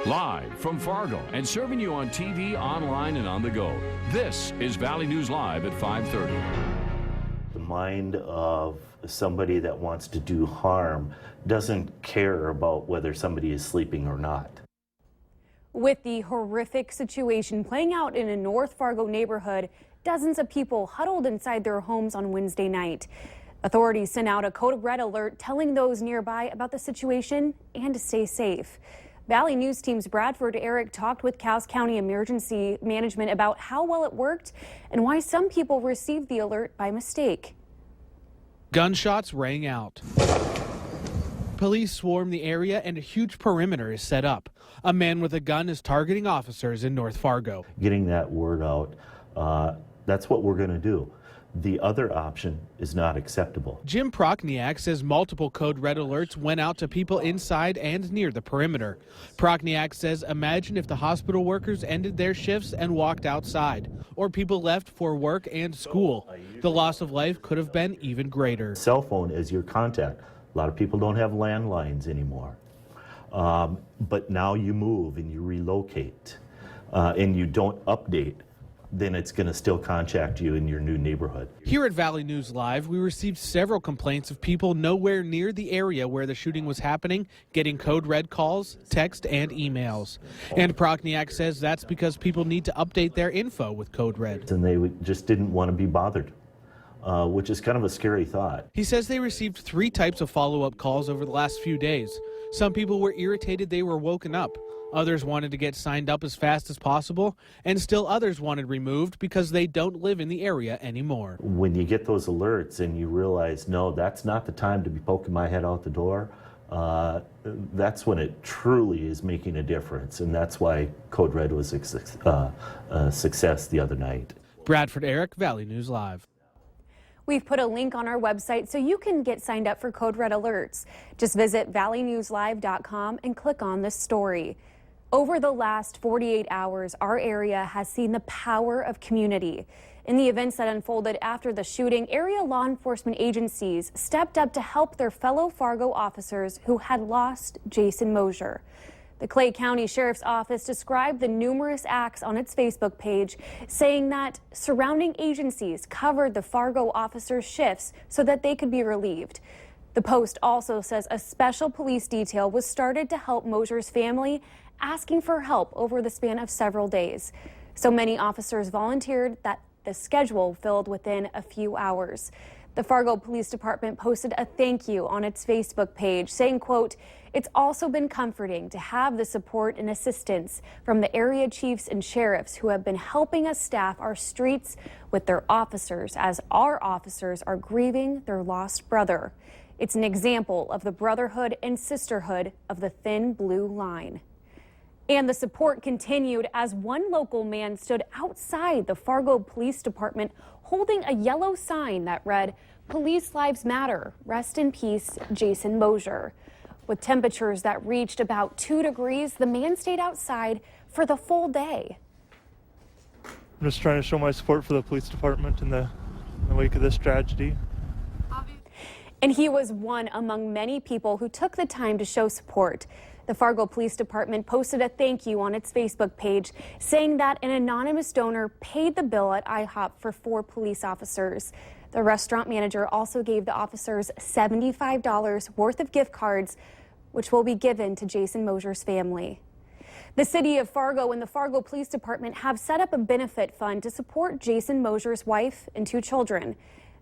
Live from Fargo and serving you on TV, online, and on the go. This is Valley News Live at 5:30. The mind of somebody that wants to do harm doesn't care about whether somebody is sleeping or not. With the horrific situation playing out in a North Fargo neighborhood, dozens of people huddled inside their homes on Wednesday night. Authorities sent out a code red alert telling those nearby about the situation and to stay safe. Valley News Team's Bradford Eric talked with Cass County Emergency Management about how well it worked and why some people received the alert by mistake. Gunshots rang out. Police swarm the area and a huge perimeter is set up. A man with a gun is targeting officers in North Fargo. Getting that word out, that's what we're going to do. The other option is not acceptable. Jim Prochniak says multiple code red alerts went out to people inside and near the perimeter. Prochniak says imagine if the hospital workers ended their shifts and walked outside, or people left for work and school. The loss of life could have been even greater. Cell phone is your contact. A lot of people don't have landlines anymore. But now you move and you relocate and you don't update, then it's going to still contact you in your new neighborhood. Here at Valley News Live, we received several complaints of people nowhere near the area where the shooting was happening, getting code red calls, text, and emails. And Prochniak says that's because people need to update their info with code red. And they just didn't want to be bothered, which is kind of a scary thought. He says they received 3 types of follow-up calls over the last few days. Some people were irritated they were woken up. Others wanted to get signed up as fast as possible, and still others wanted removed because they don't live in the area anymore. When you get those alerts and you realize, no, that's not the time to be poking my head out the door, that's when it truly is making a difference, and that's why Code Red was a success the other night. Bradford Eric, Valley News Live. We've put a link on our website so you can get signed up for Code Red alerts. Just visit valleynewslive.com and click on this story. Over the last 48 hours, our area has seen the power of community. In the events that unfolded after the shooting, area law enforcement agencies stepped up to help their fellow Fargo officers who had lost Jason Moszer. The Clay County Sheriff's Office described the numerous acts on its Facebook page, saying that surrounding agencies covered the Fargo officers' shifts so that they could be relieved. The post also says a special police detail was started to help Moser's family, asking for help over the span of several days. So many officers volunteered that the schedule filled within a few hours. The Fargo Police Department posted a thank you on its Facebook page, saying, quote, "It's also been comforting to have the support and assistance from the area chiefs and sheriffs who have been helping us staff our streets with their officers as our officers are grieving their lost brother. It's an example of the brotherhood and sisterhood of the thin blue line." And the support continued as one local man stood outside the Fargo Police Department holding a yellow sign that read, "Police lives matter. Rest in peace, Jason Moszer." With temperatures that reached about 2 degrees, the man stayed outside for the full day. I'm just trying to show my support for the police department in the wake of this tragedy. And he was one among many people who took the time to show support. The Fargo Police Department posted a thank you on its Facebook page, saying that an anonymous donor paid the bill at IHOP for 4 police officers. The restaurant manager also gave the officers $75 worth of gift cards, which will be given to Jason Moser's family. The city of Fargo and the Fargo Police Department have set up a benefit fund to support Jason Moser's wife and 2 children.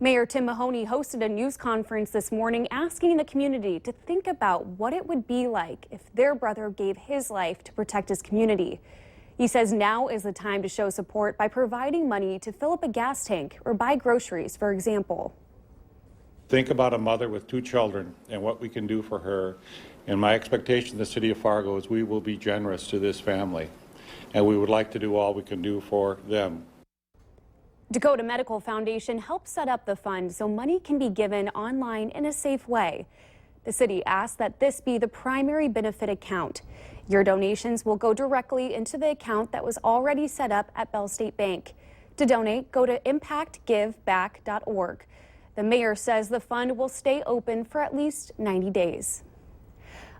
Mayor Tim Mahoney hosted a news conference this morning asking the community to think about what it would be like if their brother gave his life to protect his community. He says now is the time to show support by providing money to fill up a gas tank or buy groceries, for example. Think about a mother with 2 children and what we can do for her. And my expectation in the city of Fargo is we will be generous to this family, and we would like to do all we can do for them. Dakota Medical Foundation helped set up the fund so money can be given online in a safe way. The city asked that this be the primary benefit account. Your donations will go directly into the account that was already set up at Bell State Bank. To donate, go to impactgiveback.org. The mayor says the fund will stay open for at least 90 days.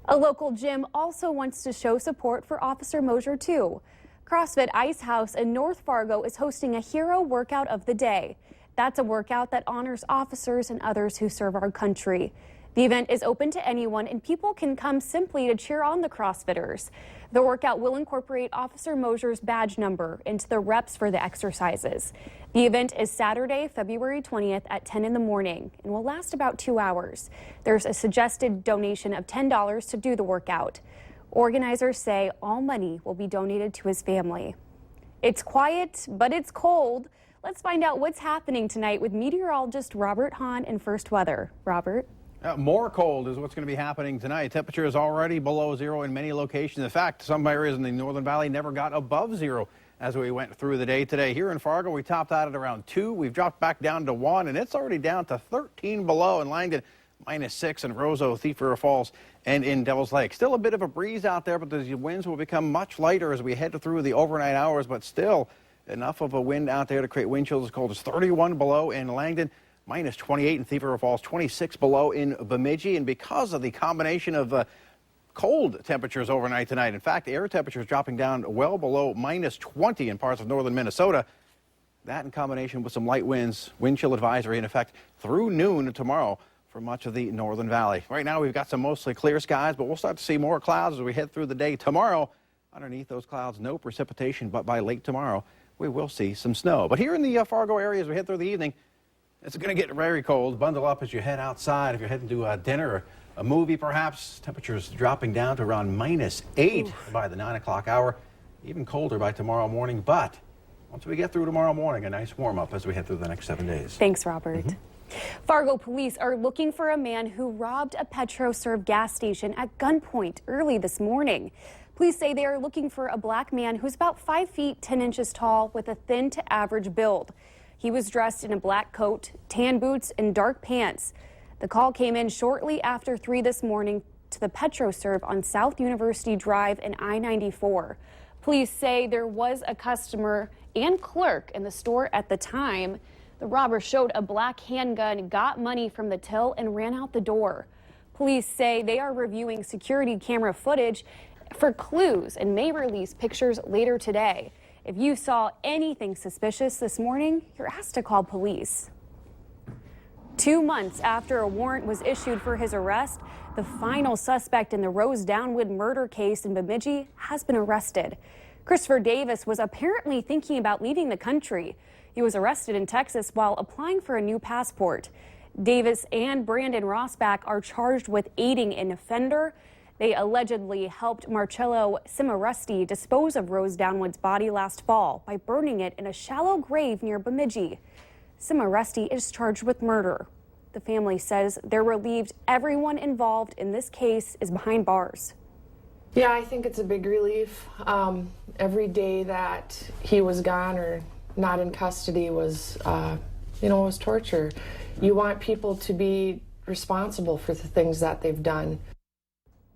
A local gym also wants to show support for Officer Moszer too. CrossFit Icehouse in North Fargo is hosting a hero workout of the day. That's a workout that honors officers and others who serve our country. The event is open to anyone and people can come simply to cheer on the CrossFitters. The workout will incorporate Officer Moser's badge number into the reps for the exercises. The event is Saturday, February 20th at 10 in the morning and will last about 2 hours. There's a suggested donation of $10 to do the workout. Organizers say all money will be donated to his family. It's quiet, but it's cold. Let's find out what's happening tonight with meteorologist Robert Hahn in First Weather. Robert? More cold is what's going to be happening tonight. Temperature is already below zero in many locations. In fact, some areas in the Northern Valley never got above zero as we went through the day today. Here in Fargo, we topped out at around 2. We've dropped back down to 1, and it's already down to 13 below in Langdon, -6 in Roseau, Thief River Falls, and in Devil's Lake. Still a bit of a breeze out there, but the winds will become much lighter as we head through the overnight hours, but still enough of a wind out there to create wind chills as cold as 31 below in Langdon. -28 in Thief River Falls, 26 below in Bemidji. And because of the combination of cold temperatures overnight tonight, in fact, air temperatures dropping down well below -20 in parts of northern Minnesota. That in combination with some light winds, wind chill advisory in effect through noon tomorrow for much of the Northern Valley. Right now we've got some mostly clear skies, but we'll start to see more clouds as we head through the day tomorrow. Underneath those clouds, no precipitation, but by late tomorrow, we will see some snow. But here in the Fargo area as we head through the evening, it's going to get very cold. Bundle up as you head outside. If you're heading to dinner or a movie, perhaps, temperatures dropping down to around -8 by the 9 o'clock hour. Even colder by tomorrow morning. But once we get through tomorrow morning, a nice warm up as we head through the next 7 days. Thanks, Robert. Fargo police are looking for a man who robbed a PetroServe gas station at gunpoint early this morning. Police say they are looking for a black man who's about 5 feet 10 inches tall with a thin to average build. He was dressed in a black coat, tan boots, and dark pants. The call came in shortly after 3 this morning to the PetroServe on South University Drive and I-94. Police say there was a customer and clerk in the store at the time. The robber showed a black handgun, got money from the till, and ran out the door. Police say they are reviewing security camera footage for clues and may release pictures later today. If you saw anything suspicious this morning, you're asked to call police. 2 months after a warrant was issued for his arrest, the final suspect in the Rowsdown Murder case in Bemidji has been arrested. Christopher Davis was apparently thinking about leaving the country. He was arrested in Texas while applying for a new passport. Davis and Brandon Rossback are charged with aiding an offender. They allegedly helped Marcello Cimarusti dispose of Rowsdown's body last fall by burning it in a shallow grave near Bemidji. Cimarusti is charged with murder. The family says they're relieved everyone involved in this case is behind bars. Yeah, I think it's a big relief. Every day that he was gone or not in custody was, was torture. You want people to be responsible for the things that they've done.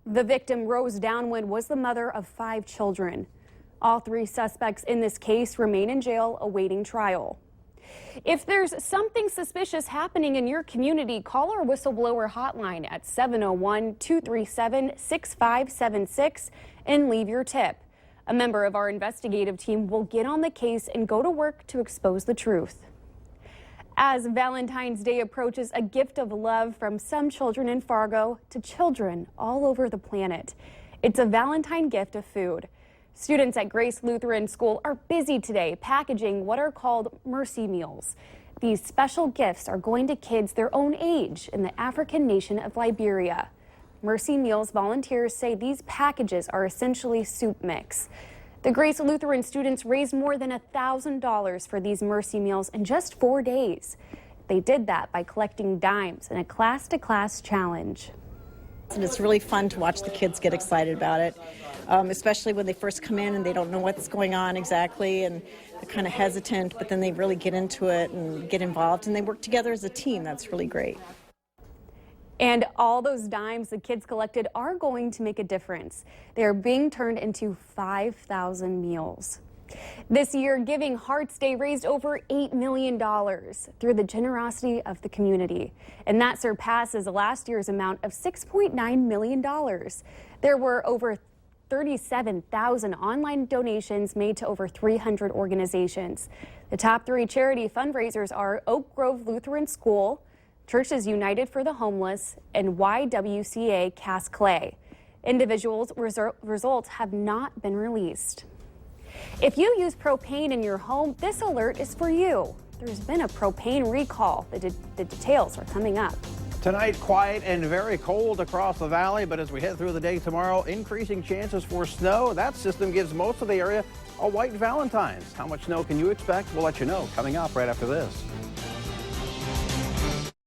The victim, Rose Downwind, was the mother of 5 children. All 3 suspects in this case remain in jail awaiting trial. If there's something suspicious happening in your community, call our Whistleblower Hotline at 701-237-6576 and leave your tip. A member of our investigative team will get on the case and go to work to expose the truth. As Valentine's Day approaches, a gift of love from some children in Fargo to children all over the planet. It's a Valentine gift of food. Students at Grace Lutheran School are busy today packaging what are called mercy meals. These special gifts are going to kids their own age in the African nation of Liberia. Mercy Meals volunteers say these packages are essentially soup mix. The Grace Lutheran students raised more than $1,000 for these mercy meals in just 4 days. They did that by collecting dimes in a class-to-class challenge. And it's really fun to watch the kids get excited about it, especially when they first come in and they don't know what's going on exactly and they're kind of hesitant, but then they really get into it and get involved and they work together as a team. That's really great. And all those dimes the kids collected are going to make a difference. They are being turned into 5,000 meals. This year, Giving Hearts Day raised over $8 million through the generosity of the community. And that surpasses last year's amount of $6.9 million. There were over 37,000 online donations made to over 300 organizations. The top 3 charity fundraisers are Oak Grove Lutheran School, Churches United for the Homeless, and YWCA Cass Clay. Individuals' results have not been released. If you use propane in your home, this alert is for you. There's been a propane recall. The details are coming up. Tonight, quiet and very cold across the valley, but as we head through the day tomorrow, increasing chances for snow. That system gives most of the area a white Valentine's. How much snow can you expect? We'll let you know coming up right after this.